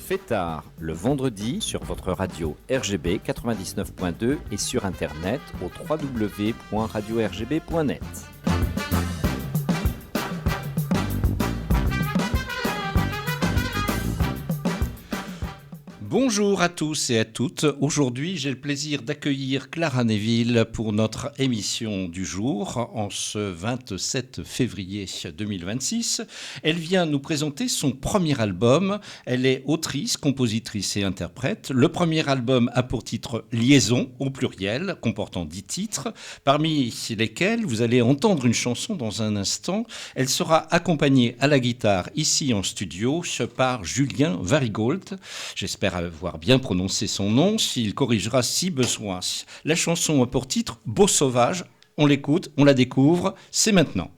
Fêtard, le vendredi sur votre radio RGB 99.2 et sur internet au www.radio-rgb.net. Bonjour à tous et à toutes. Aujourd'hui, j'ai le plaisir d'accueillir Clara Neville pour notre émission du jour en ce 27 février 2026. Elle vient nous présenter son premier album. Elle est autrice, compositrice et interprète. Le premier album a pour titre Liaison au pluriel, comportant 10 titres, parmi lesquels vous allez entendre une chanson dans un instant. Elle sera accompagnée à la guitare ici en studio par Julien Varigolt. J'espère avoir bien prononcé son nom, s'il corrigera si besoin. La chanson a pour titre Beau Sauvage. On l'écoute, on la découvre, c'est maintenant.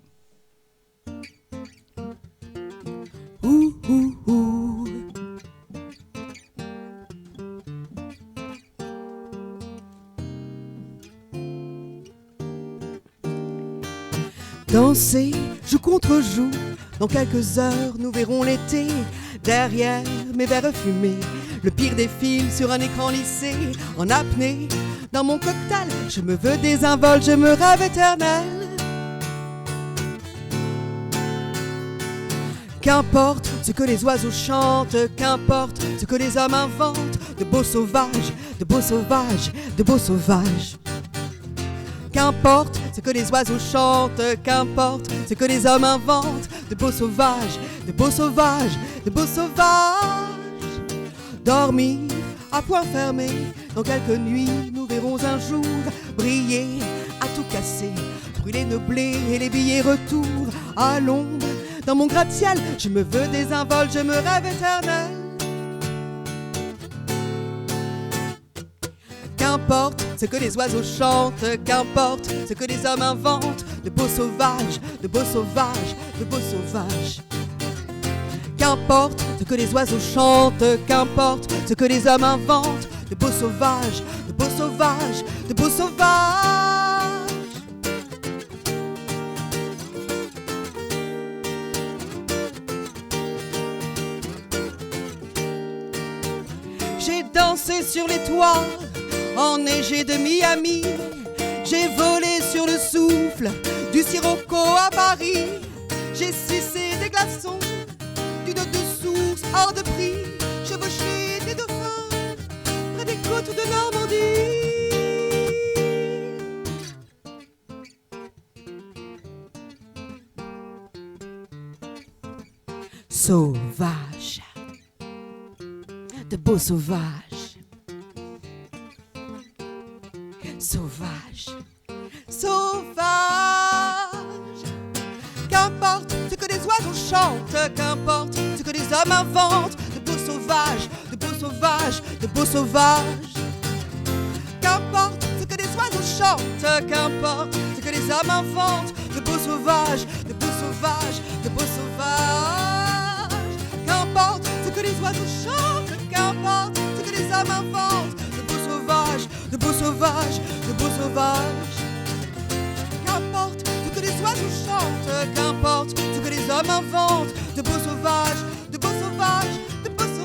Ouh, ouh, ouh. Danser, joue contre joue, dans quelques heures nous verrons l'été. Derrière mes verres fumés, le pire des films sur un écran lissé. En apnée, dans mon cocktail, je me veux désinvolte, je me rêve éternel. Qu'importe ce que les oiseaux chantent, qu'importe ce que les hommes inventent, de beaux sauvages, de beaux sauvages, de beaux sauvages. Qu'importe ce que les oiseaux chantent, qu'importe ce que les hommes inventent, de beaux sauvages, de beaux sauvages, de beaux sauvages. Dormir à point fermé, dans quelques nuits nous verrons un jour briller à tout casser, brûler nos blés et les billets retour à l'ombre. Dans mon gratte-ciel, je me veux désinvolte, je me rêve éternel. Qu'importe ce que les oiseaux chantent, qu'importe ce que les hommes inventent, de beaux sauvages, de beaux sauvages, de beaux sauvages. Qu'importe ce que les oiseaux chantent, qu'importe ce que les hommes inventent, de beaux sauvages, de beaux sauvages, de beaux sauvages. J'ai dansé sur les toits enneigés de Miami. J'ai volé sur le souffle du Sirocco à Paris. J'ai sucé des glaçons d'une eau de source hors de prix. Chevauché des dauphins près des côtes de Normandie. Sauvage, de beaux sauvages. Sauvage, sauvage. Qu'importe ce que les oiseaux chantent, qu'importe ce que les hommes inventent, de beaux sauvages, de beaux sauvages, de beaux sauvages. Qu'importe ce que les oiseaux chantent, qu'importe ce que les hommes inventent, de beaux sauvages, de beaux sauvages, de beaux sauvages. Qu'importe ce que les oiseaux chantent, qu'importe ce que les hommes inventent, de beaux sauvages, de beaux sauvages, de beaux sauvages. Qu'importe ce que les oiseaux chantent, qu'importe ce que les hommes inventent, de beaux sauvages, de beaux sauvages, de beaux sauvages.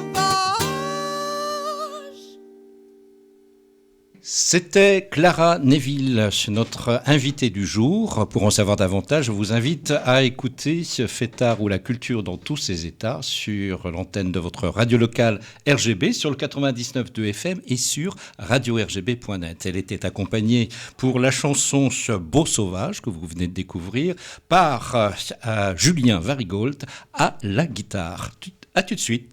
C'était Clara Neville, notre invitée du jour. Pour en savoir davantage, je vous invite à écouter Fêtard ou la culture dans tous ses états sur l'antenne de votre radio locale RGB, sur le 99.2 FM et sur radio-rgb.net. Elle était accompagnée pour la chanson Beau Sauvage, que vous venez de découvrir, par Julien Varigolt à la guitare. À tout de suite.